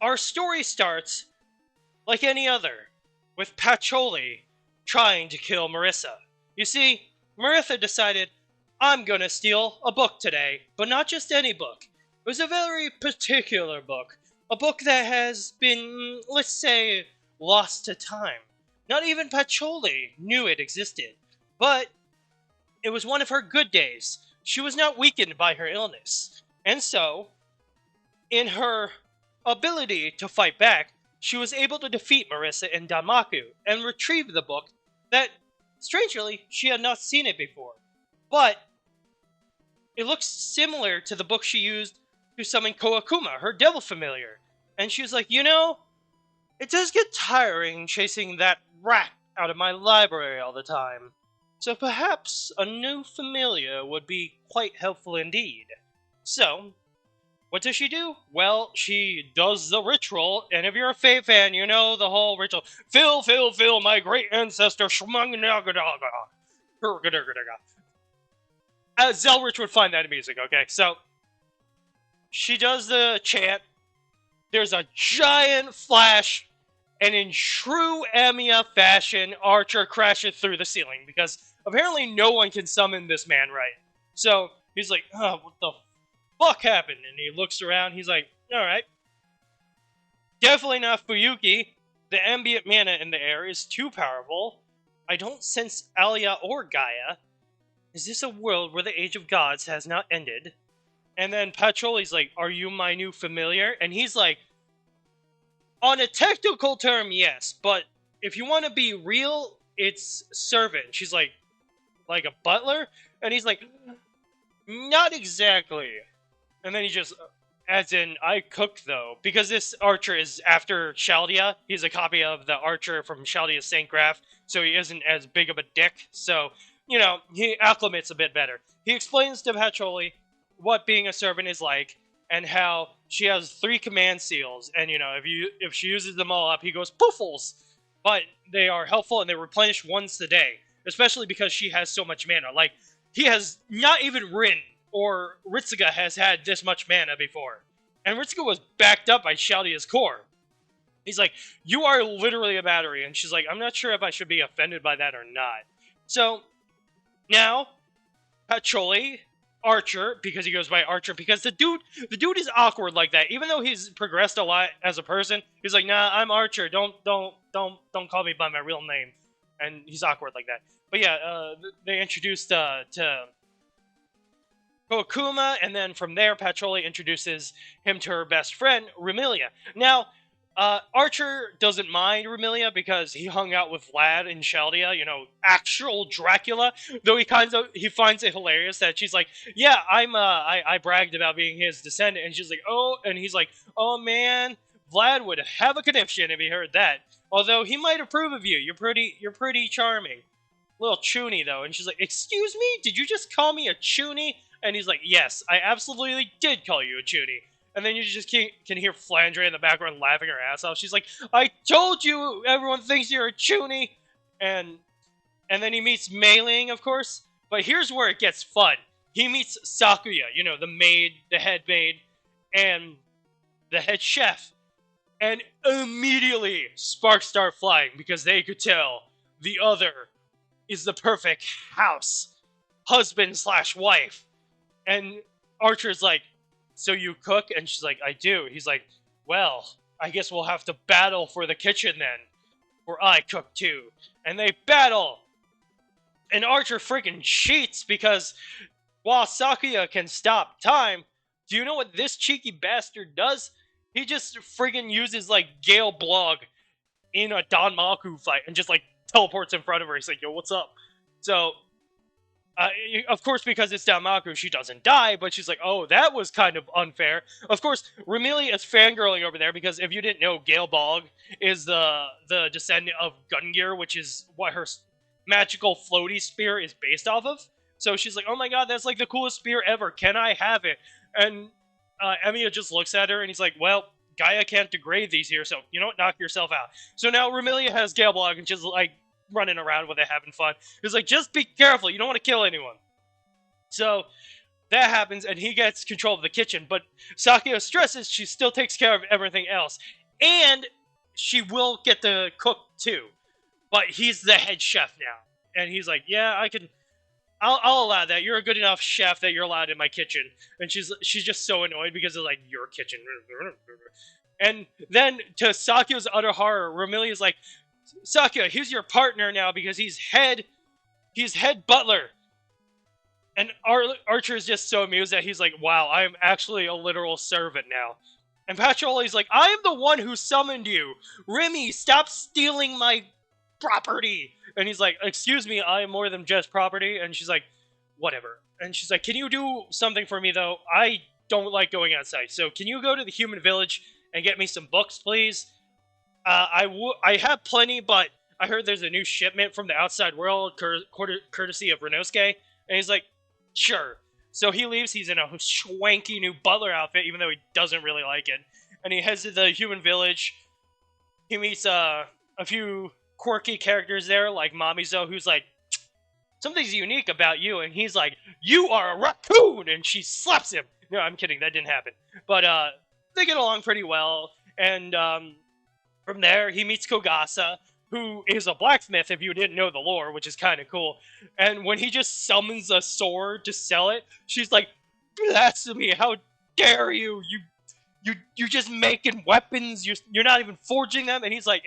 our story starts like any other, with Patchouli trying to kill Marissa. You see, Marissa decided, I'm gonna steal a book today, but not just any book. It was a very particular book. A book that has been, let's say, lost to time. Not even Patchouli knew it existed. But it was one of her good days. She was not weakened by her illness. And so, in her ability to fight back, she was able to defeat Marissa and Danmaku and retrieve the book that, strangely, she had not seen it before. But it looks similar to the book she used to summon Koakuma, her devil familiar. And she was like, you know, it does get tiring chasing that rat out of my library all the time. So perhaps a new familiar would be quite helpful indeed. So, what does she do? Well, she does the ritual, and if you're a Fate fan, you know the whole ritual. Fill, my great ancestor, as Zelrich would find that amusing, okay? So, she does the chant, there's a giant flash, and in true Amiya fashion, Archer crashes through the ceiling, because apparently no one can summon this man right. So, he's like, oh, what the fuck happened? And he looks around, he's like, alright. Definitely not Fuyuki. The ambient mana in the air is too powerful. I don't sense Alia or Gaia. Is this a world where the Age of Gods has not ended? And then Patchouli's like, are you my new familiar? And he's like, on a technical term, yes, but if you want to be real, it's servant. She's like a butler? And he's like, not exactly. And then he just, as in, I cook though. Because this archer is after Chaldia. He's a copy of the archer from Chaldia's St. Graph, so he isn't as big of a dick. So, you know, he acclimates a bit better. He explains to Patchouli what being a servant is like, and how she has 3 command seals, and you know, if she uses them all up, he goes poofles. But they are helpful, and they replenish once a day, especially because she has so much mana. Like, he has not even Rin or Ritsuga has had this much mana before, and Ritsuga was backed up by Chaldia's core. He's like, you are literally a battery, and she's like, I'm not sure if I should be offended by that or not. So now Patchouli, Archer, because he goes by Archer, because the dude is awkward like that. Even though he's progressed a lot as a person, he's like, nah, I'm Archer. Don't call me by my real name. And he's awkward like that. But yeah, they introduced to Kokuma, and then from there, Patchouli introduces him to her best friend, Remilia. Now, Archer doesn't mind Remilia because he hung out with Vlad and Chaldia, you know, actual Dracula. Though he finds it hilarious that she's like, yeah, I bragged about being his descendant, and she's like, oh, and he's like, oh man, Vlad would have a conniption if he heard that. Although he might approve of you, you're pretty charming. Little chuny though, and she's like, excuse me, did you just call me a chuny? And he's like, yes, I absolutely did call you a chuny. And then you just can hear Flandre in the background laughing her ass off. She's like, I told you everyone thinks you're a chuny! And then he meets Mei Ling, of course. But here's where it gets fun. He meets Sakuya, you know, the maid, the head maid, and the head chef. And immediately sparks start flying because they could tell the other is the perfect husband/wife. And Archer's like, so you cook? And she's like, I do. He's like, well, I guess we'll have to battle for the kitchen then. Or I cook too. And they battle. And Archer freaking cheats because while Sakuya can stop time, do you know what this cheeky bastard does? He just friggin' uses, like, Gale Blog in a Danmaku fight and just, like, teleports in front of her. He's like, yo, what's up? So, of course, because it's Danmaku, she doesn't die, but she's like, oh, that was kind of unfair. Of course, Remilia is fangirling over there, because if you didn't know, Gale Blog is the descendant of Gungnir, which is what her magical floaty spear is based off of. So she's like, oh my god, that's, like, the coolest spear ever. Can I have it? And Emiya just looks at her, and he's like, well, Gaia can't degrade these here, so, you know what, knock yourself out. So now Remilia has Gale Blog and just, like, running around with it, having fun. He's like, just be careful, you don't want to kill anyone. So, that happens, and he gets control of the kitchen. But Sakio stresses she still takes care of everything else, and she will get the cook too. But he's the head chef now, and he's like, "Yeah, I can. I'll allow that. You're a good enough chef that you're allowed in my kitchen." And she's just so annoyed because it's like your kitchen. And then to Sakio's utter horror, Romilia's like, "Sakio, he's your partner now because he's head butler." And Archer is just so amused that he's like, "Wow, I am actually a literal servant now." And Patchouli's like, "I am the one who summoned you. Remy, stop stealing my property." And he's like, "Excuse me, I am more than just property." And she's like, "Whatever." And she's like, "Can you do something for me, though? I don't like going outside. So can you go to the human village and get me some books, please? I have plenty, but I heard there's a new shipment from the outside world, courtesy of Renosuke." And he's like, "Sure." So he leaves. He's in a swanky new butler outfit, even though he doesn't really like it. And he heads to the human village. He meets a few quirky characters there, like Mamizo, who's like, "Something's unique about you." And he's like, "You are a raccoon!" And she slaps him. No, I'm kidding. That didn't happen. But they get along pretty well. And from there, he meets Kogasa, who is a blacksmith, if you didn't know the lore, which is kind of cool. And when he just summons a sword to sell it, she's like, "Blasphemy! How dare you? You're just making weapons. You're not even forging them." And he's like,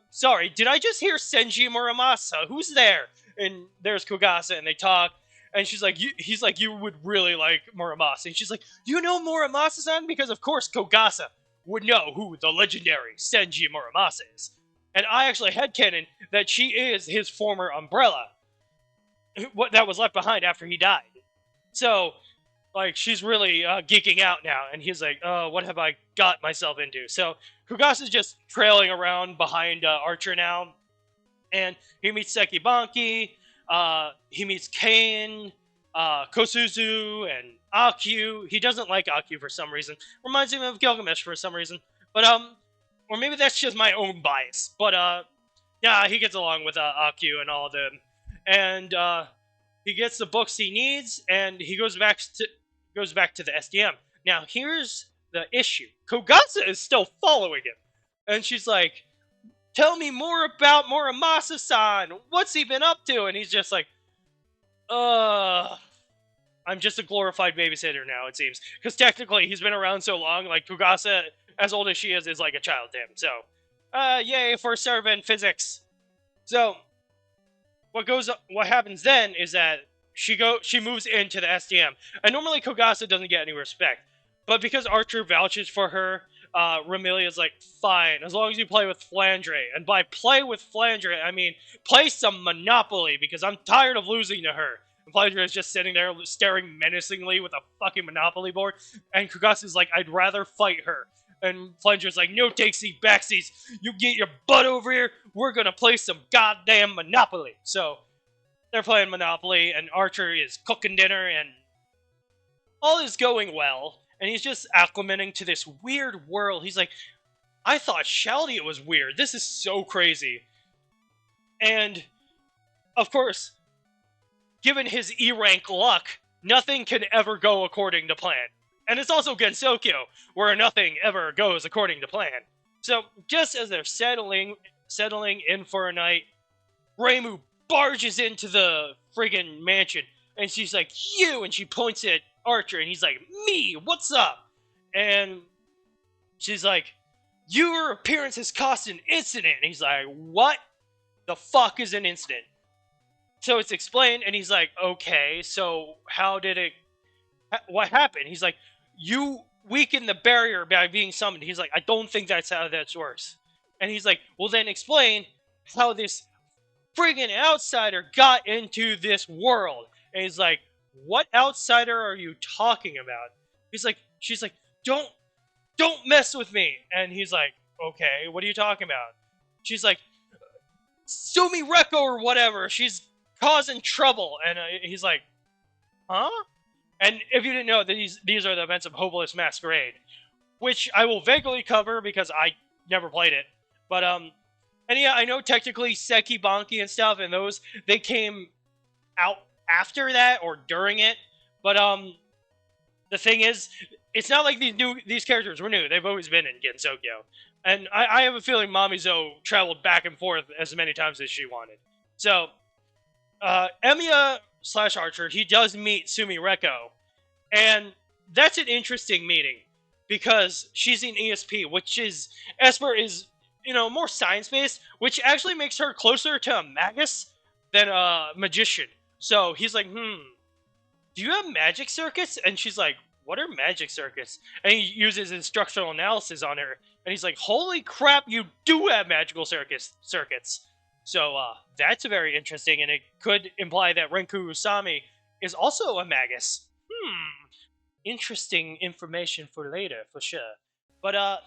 "Sorry, did I just hear Senji Muramasa? Who's there?" And there's Kogasa, and they talk. And she's like, he's like, "You would really like Muramasa." And she's like, "You know Muramasa-san?" Because of course Kogasa would know who the legendary Senji Muramasa is. And I actually headcanon that she is his former umbrella, what that was left behind after he died. So, like, she's really geeking out now, and he's like, "Oh, what have I got myself into?" So Kugasa's just trailing around behind Archer now, and he meets Seki Banki, he meets Kane, Kosuzu, and Akyu. He doesn't like Akyu for some reason. Reminds him of Gilgamesh for some reason. But, or maybe that's just my own bias. But, yeah, he gets along with Akyu and all of them. And, he gets the books he needs, and he goes back to the SDM. Now, here's the issue. Kogasa is still following him. And she's like, "Tell me more about Muramasa-san. What's he been up to?" And he's just like, I'm just a glorified babysitter now, it seems. Because technically, he's been around so long, like, Kogasa, as old as she is like a child to him. So, yay for servant physics. So, what happens then is that she moves into the SDM. And normally Kogasa doesn't get any respect. But because Archer vouches for her, Remilia's like, "Fine, as long as you play with Flandre." And by play with Flandre, I mean play some Monopoly, because I'm tired of losing to her. And Flandre is just sitting there staring menacingly with a fucking Monopoly board. And Kogasa's like, "I'd rather fight her." And Flandre's like, "No takesy backsies. You get your butt over here. We're gonna play some goddamn Monopoly." So they're playing Monopoly, and Archer is cooking dinner, and all is going well. And he's just acclimating to this weird world. He's like, "I thought Shaldia was weird. This is so crazy." And, of course, given his E-rank luck, nothing can ever go according to plan. And it's also Gensokyo, where nothing ever goes according to plan. So, just as they're settling in for a night, Reimu barges into the friggin' mansion. And she's like, "You!" And she points at Archer, and he's like, "Me, what's up?" And she's like, "Your appearance has caused an incident." And he's like, "What the fuck is an incident?" So it's explained, and he's like, "Okay, so what happened?" He's like, "You weakened the barrier by being summoned." He's like, "I don't think that's how that works." And he's like, "Well, then explain how this friggin' outsider got into this world." And he's like, "What outsider are you talking about?" She's like, don't mess with me." And he's like, "Okay, what are you talking about?" She's like, "Sumi Reko or whatever. She's causing trouble." And he's like, "Huh?" And if you didn't know, these are the events of Hopeless Masquerade, which I will vaguely cover because I never played it. But, and yeah, I know technically Seki Banki and stuff, and those, they came out after that or during it, But the thing is, it's not like these characters were new. They've always been in Gensokyo. And I have a feeling Mamizo traveled back and forth as many times as she wanted. So, Emiya / Archer, he does meet Sumi Reko. And that's an interesting meeting. Because she's an ESP, which is, Esper is, more science-based, which actually makes her closer to a magus than a magician. So he's like, do you have magic circuits? And she's like, what are magic circuits? And he uses instructional analysis on her. And he's like, holy crap, you do have magical circuits. So that's very interesting. And it could imply that Renku Usami is also a magus. Interesting information for later, for sure. But,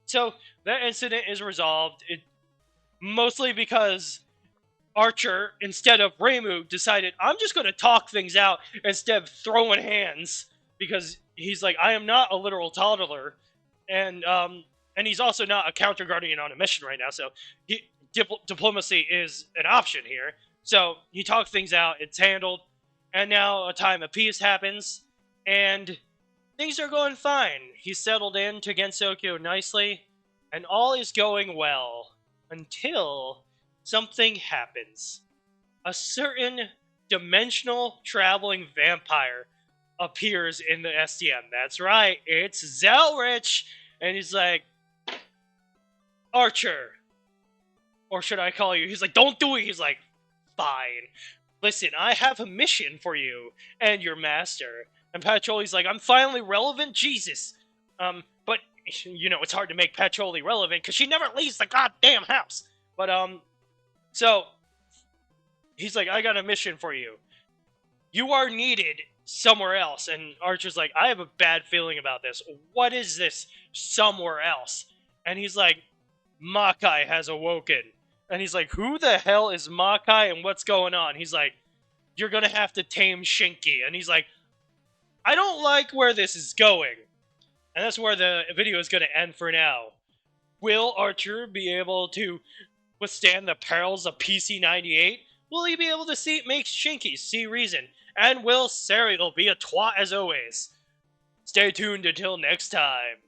so that incident is resolved. Mostly because Archer, instead of Reimu, decided, I'm just going to talk things out instead of throwing hands, because he's like, I am not a literal toddler, and he's also not a counter guardian on a mission right now, so diplomacy is an option here. So he talked things out, it's handled, and now a time of peace happens, and things are going fine. He's settled in to Gensokyo nicely, and all is going well, until something happens. A certain dimensional traveling vampire appears in the SDM. That's right, it's Zelrich! And he's like, Archer, or should I call you? He's like, don't do it! He's like, fine. Listen, I have a mission for you and your master. And Patchouli's like, I'm finally relevant? Jesus. But, it's hard to make Patchouli relevant because she never leaves the goddamn house. But, so, he's like, I got a mission for you. You are needed somewhere else. And Archer's like, I have a bad feeling about this. What is this somewhere else? And he's like, Makai has awoken. And he's like, who the hell is Makai and what's going on? He's like, you're gonna have to tame Shinki. And he's like, I don't like where this is going. And that's where the video is gonna end for now. Will Archer be able to withstand the perils of PC-98? Will he be able to make Shinki see reason? And will Serial be a twat as always? Stay tuned until next time.